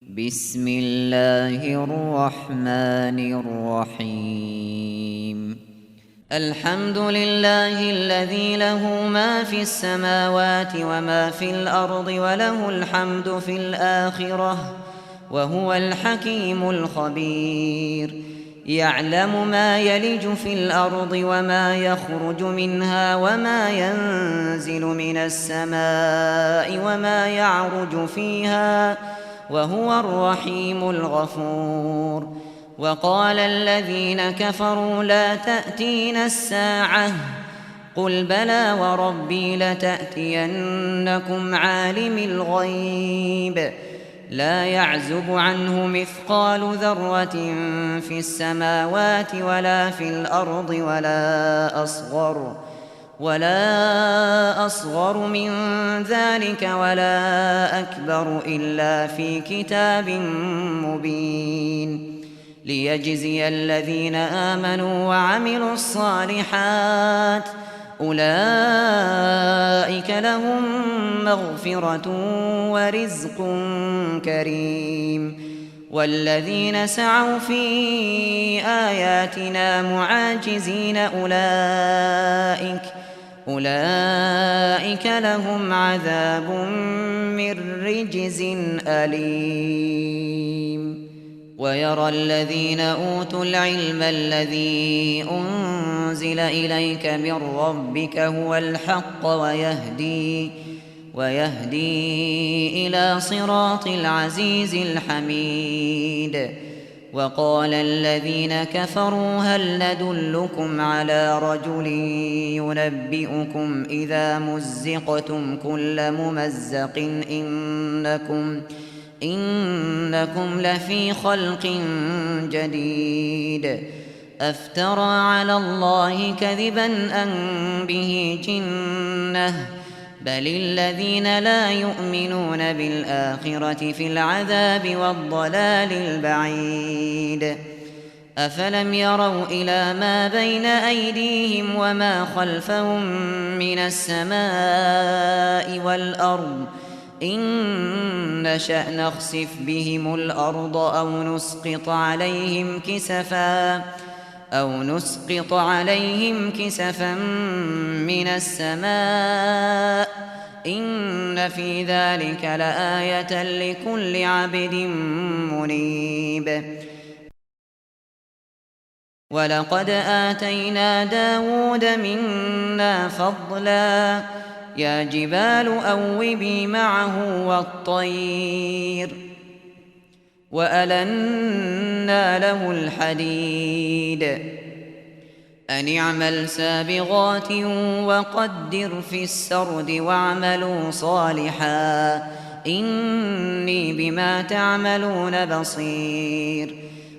بسم الله الرحمن الرحيم. الحمد لله الذي له ما في السماوات وما في الأرض وله الحمد في الآخرة وهو الحكيم الخبير. يعلم ما يلج في الأرض وما يخرج منها وما ينزل من السماء وما يعرج فيها وهو الرحيم الغفور. وقال الذين كفروا لا تأتينا الساعة قل بلى وربي لتأتينكم عالم الغيب لا يعزب عنه مثقال ذرة في السماوات ولا في الأرض ولا أصغر من ذلك ولا أكبر إلا في كتاب مبين ليجزي الذين آمنوا وعملوا الصالحات أولئك لهم مغفرة ورزق كريم. والذين سعوا في آياتنا معاجزين أولئك لهم عذاب من رجز أليم. ويرى الذين أوتوا العلم الذي أنزل إليك من ربك هو الحق ويهدي إلى صراط العزيز الحميد. وقال الذين كفروا هل ندلكم على رجل ينبئكم إذا مزقتم كل ممزق إنكم لفي خلق جديد أفترى على الله كذبا أم به جنة بل الذين لا يؤمنون بالآخرة في العذاب والضلال البعيد. أفلم يروا إلى ما بين أيديهم وما خلفهم من السماء والأرض إن نشأ نخسف بهم الأرض أو نسقط عليهم كسفا من السماء إن في ذلك لآية لكل عبد منيب. ولقد آتينا داود منا فضلا يا جبال أوبي معه والطير وألنا له الحديد أن اعمل سابغات وقدر في السرد واعملوا صالحا إني بما تعملون بصير.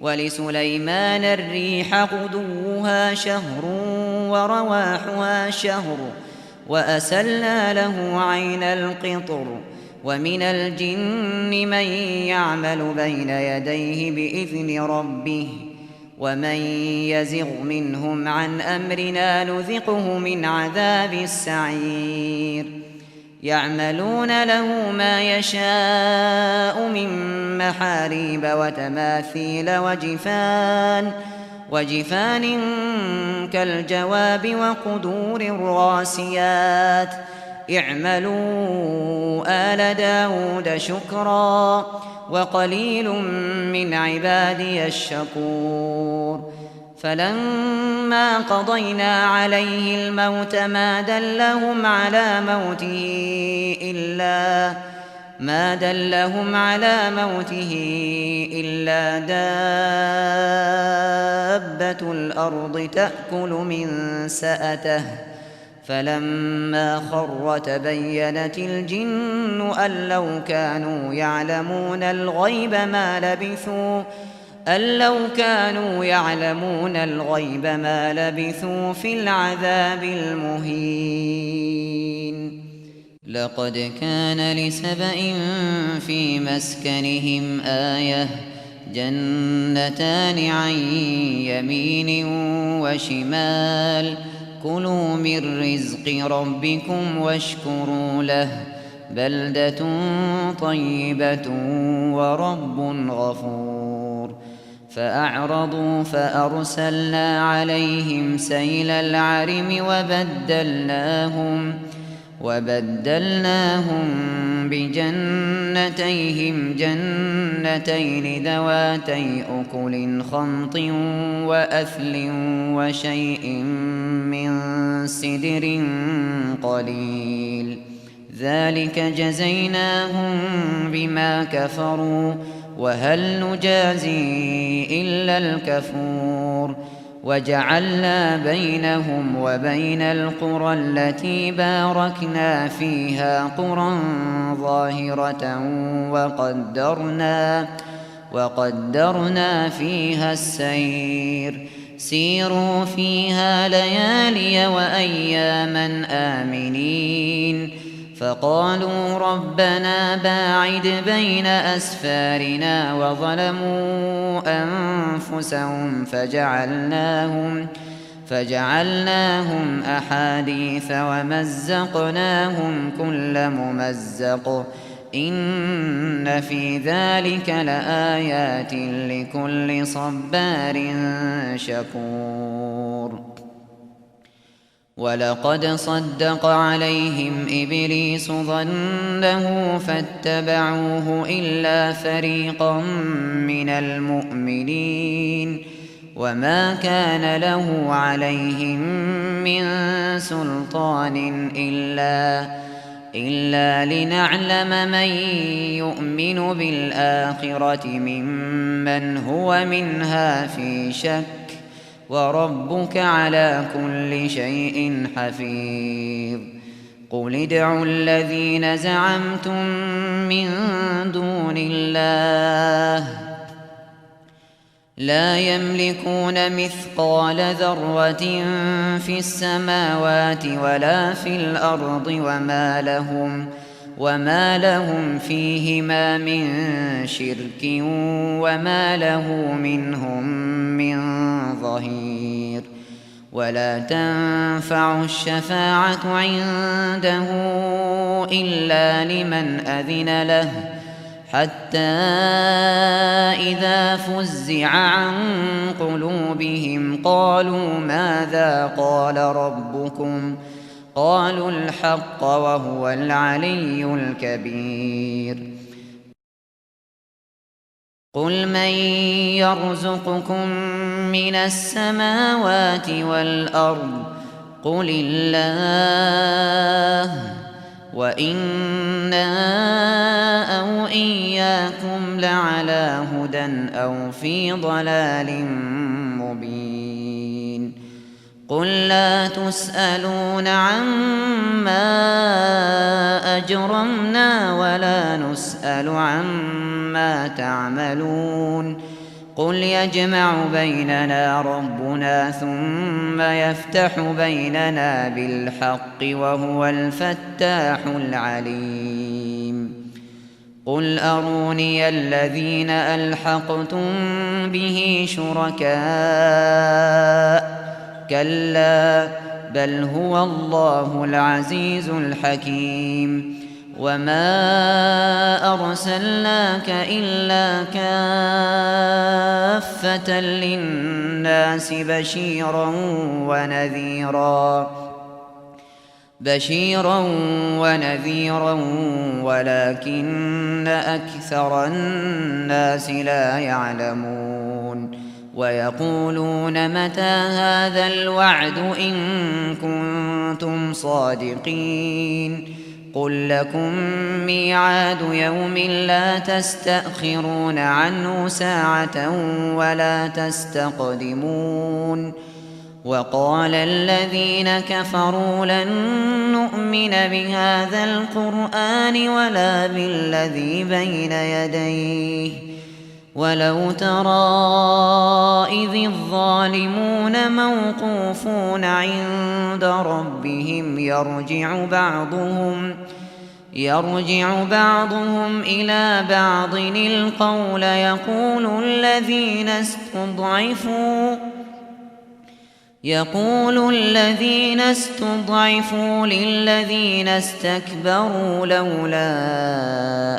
ولسليمان الريح غدوها شهر ورواحها شهر وأسلنا له عين القطر ومن الجن من يعمل بين يديه بإذن ربه ومن يزغ منهم عن أمرنا نذقه من عذاب السعير. يعملون له ما يشاء من محاريب وتماثيل وجفان كالجواب وقدور الراسيات اعملوا آل داود شكرا وقليل من عبادي الشكور. فلما قضينا عليه الموت ما دلهم على موته إلا دابة الأرض تأكل من سأته فلما خر تبينت الجن أن لو كانوا يعلمون الغيب ما لبثوا في العذاب المهين. لقد كان لسبإ في مسكنهم آية جنتان عن يمين وشمال كلوا من رزق ربكم واشكروا له بلدة طيبة ورب غفور. فأعرضوا فأرسلنا عليهم سيل العرم وبدلناهم بجنتيهم جنتين ذواتي أكل خمط وأثل وشيء من سدر قليل، ذلك جزيناهم بما كفروا وهل نجازي إلا الكفور. وجعلنا بينهم وبين القرى التي باركنا فيها قرى ظاهرة وقدرنا فيها السير، سيروا فيها ليالي وأياما آمنين. فقالوا ربنا باعد بين أسفارنا وظلموا أنفسهم فجعلناهم أحاديث ومزقناهم كل ممزق، إن في ذلك لآيات لكل صبار شكور. ولقد صدق عليهم إبليس ظنه فاتبعوه إلا فريقا من المؤمنين، وما كان له عليهم من سلطان إلا لنعلم من يؤمن بالآخرة ممن هو منها في شك، وربك على كل شيء حفيظ. قل ادعوا الذين زعمتم من دون الله لا يملكون مثقال ذرة في السماوات ولا في الأرض وما لهم فيهما من شرك وما له منهم من ظهير. ولا تنفع الشفاعة عنده إلا لمن أذن له، حتى إذا فزع عن قلوبهم قالوا ماذا قال ربكم؟ قالوا الحق وهو العلي الكبير. قل من يرزقكم من السماوات والأرض؟ قل الله، وإنا أو إياكم لعلى هدى أو في ضلال مبين. قل لا تسألون عما أجرمنا ولا نسأل عما تعملون. قل يجمع بيننا ربنا ثم يفتح بيننا بالحق وهو الفتاح العليم. قل أروني الذين ألحقتم به شركاء، كلا بل هو الله العزيز الحكيم. وما أرسلناك إلا كافة للناس بشيرا ونذيرا ولكن أكثر الناس لا يعلمون. ويقولون متى هذا الوعد إن كنتم صادقين؟ قل لكم ميعاد يوم لا تستأخرون عنه ساعة ولا تستقدمون. وقال الذين كفروا لن نؤمن بهذا القرآن ولا بالذي بين يديه، ولو ترى إذ الظالمون موقوفون عند ربهم يرجع بعضهم إلى بعض القول يقول الذين استضعفوا للذين استكبروا لولا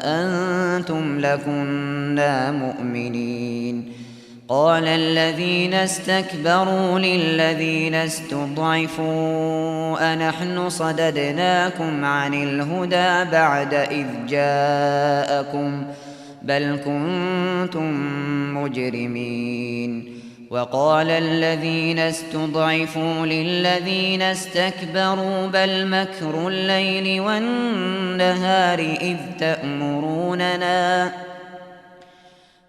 أنتم لكنا مؤمنين. قال الذين استكبروا للذين استضعفوا أنحن صددناكم عن الهدى بعد إذ جاءكم بل كنتم مجرمين. وقال الذين استضعفوا للذين استكبروا بل مكر الليل والنهار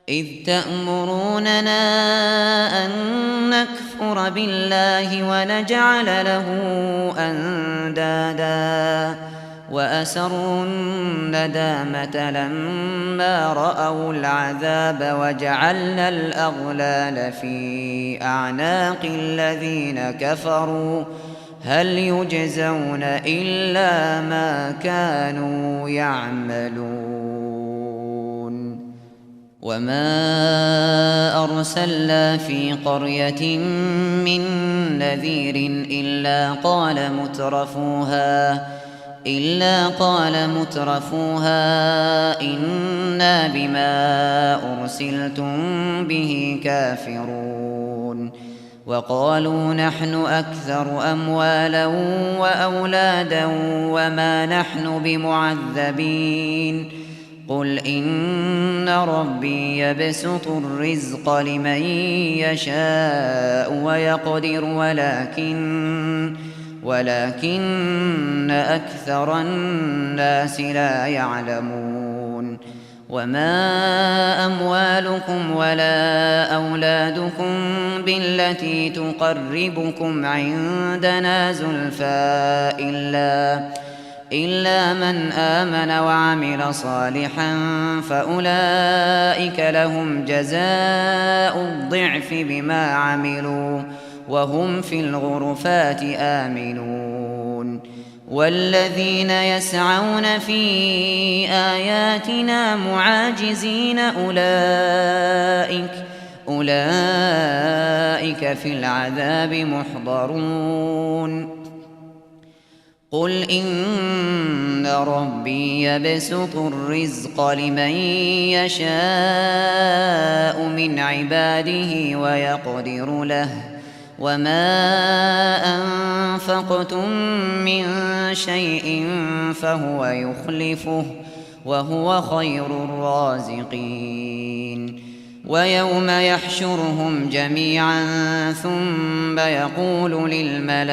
إذ تأمروننا أن نكفر بالله ونجعل له أندادا وأسروا الندامة لما رأوا العذاب وجعلنا الأغلال في أعناق الذين كفروا هل يجزون إلا ما كانوا يعملون. وما أرسلنا في قرية من نذير إلا قال مترفوها إنا بما أرسلتم به كافرون. وقالوا نحن أكثر أموالا وأولادا وما نحن بمعذبين. قل إن ربي يبسط الرزق لمن يشاء ويقدر ولكن أكثر الناس لا يعلمون. وما أموالكم ولا أولادكم بالتي تقربكم عندنا زلفى إلا من آمن وعمل صالحا فأولئك لهم جزاء الضعف بما عملوا وهم في الغرفات آمنون. والذين يسعون في آياتنا معاجزين أولئك في العذاب محضرون. قل إن ربي يبسط الرزق لمن يشاء من عباده ويقدر له وما أنفقتم من شيء فهو يخلفه وهو خير الرازقين. ويوم يحشرهم جميعا ثم يقول للملائكة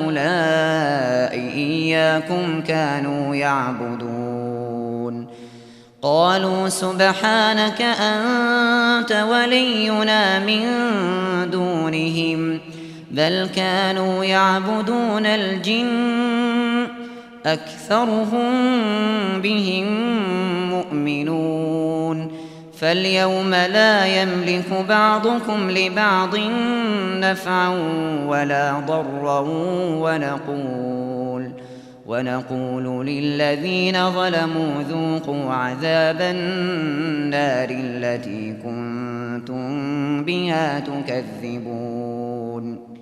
أهؤلاء إياكم كانوا يعبدون؟ قالوا سبحانك أنت ولينا من دونهم بل كانوا يعبدون الجن أكثرهم بهم مؤمنون. فاليوم لا يملك بعضكم لبعض نفعا ولا ضرا ونقول للذين ظلموا ذوقوا عذاب النار التي كنتم بها تكذبون.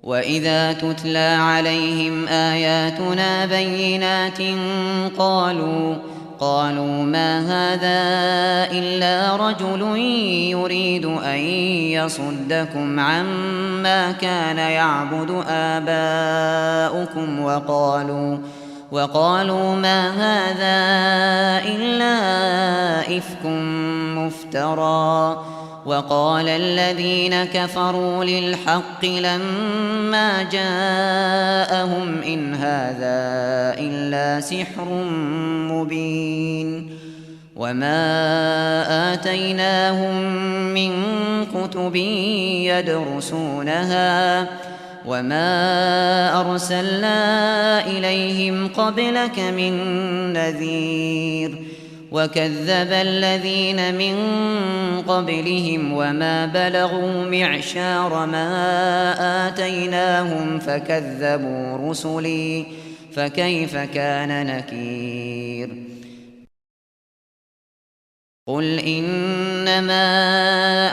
وإذا تتلى عليهم آياتنا بينات قالوا ما هذا إلا رجل يريد أن يصدكم عما كان يعبد آباؤكم وقالوا ما هذا إلا إفك مفترى. وقال الذين كفروا للحق لما جاءهم إن هذا إلا سحر مبين. وما آتيناهم من كتب يدرسونها وما أرسلنا إليهم قبلك من نذير. وكذب الذين من قبلهم وما بلغوا معشار ما آتيناهم فكذبوا رسلي فكيف كان نكير. قل إنما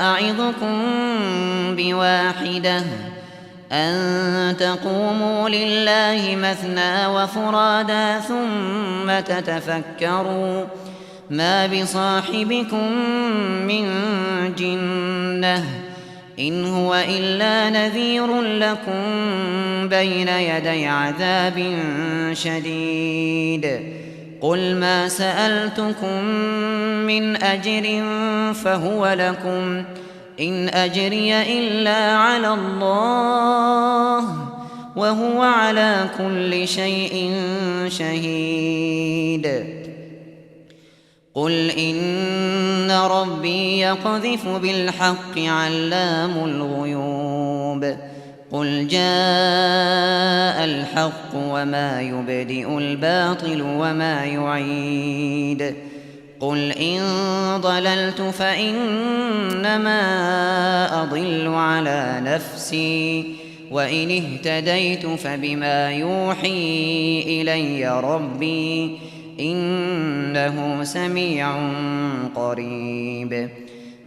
أعظكم بواحدة أن تقوموا لله مثنى وفرادا ثم تتفكروا ما بصاحبكم من جنة إن هو إلا نذير لكم بين يدي عذاب شديد قل ما سألتكم من أجر فهو لكم إن أجري إلا على الله وهو على كل شيء شهيد قل إن ربي يقذف بالحق علام الغيوب قل جاء الحق وما يبدئ الباطل وما يعيد قل إن ضللت فإنما أضل على نفسي وإن اهتديت فبما يوحي إلي ربي إنه سميع قريب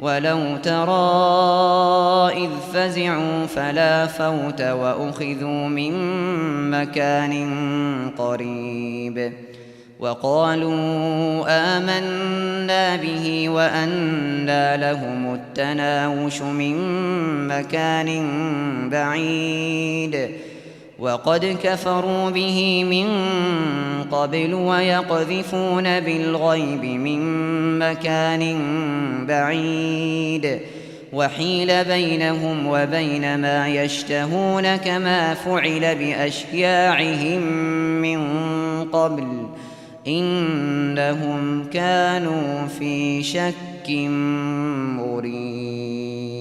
ولو ترى إذ فزعوا فلا فوت وأخذوا من مكان قريب وقالوا آمنا به وأنى لهم التناوش من مكان بعيد وقد كفروا به من قبل ويقذفون بالغيب من مكان بعيد وحيل بينهم وبين ما يشتهون كما فعل بأشياعهم من قبل إنهم كانوا في شك مريب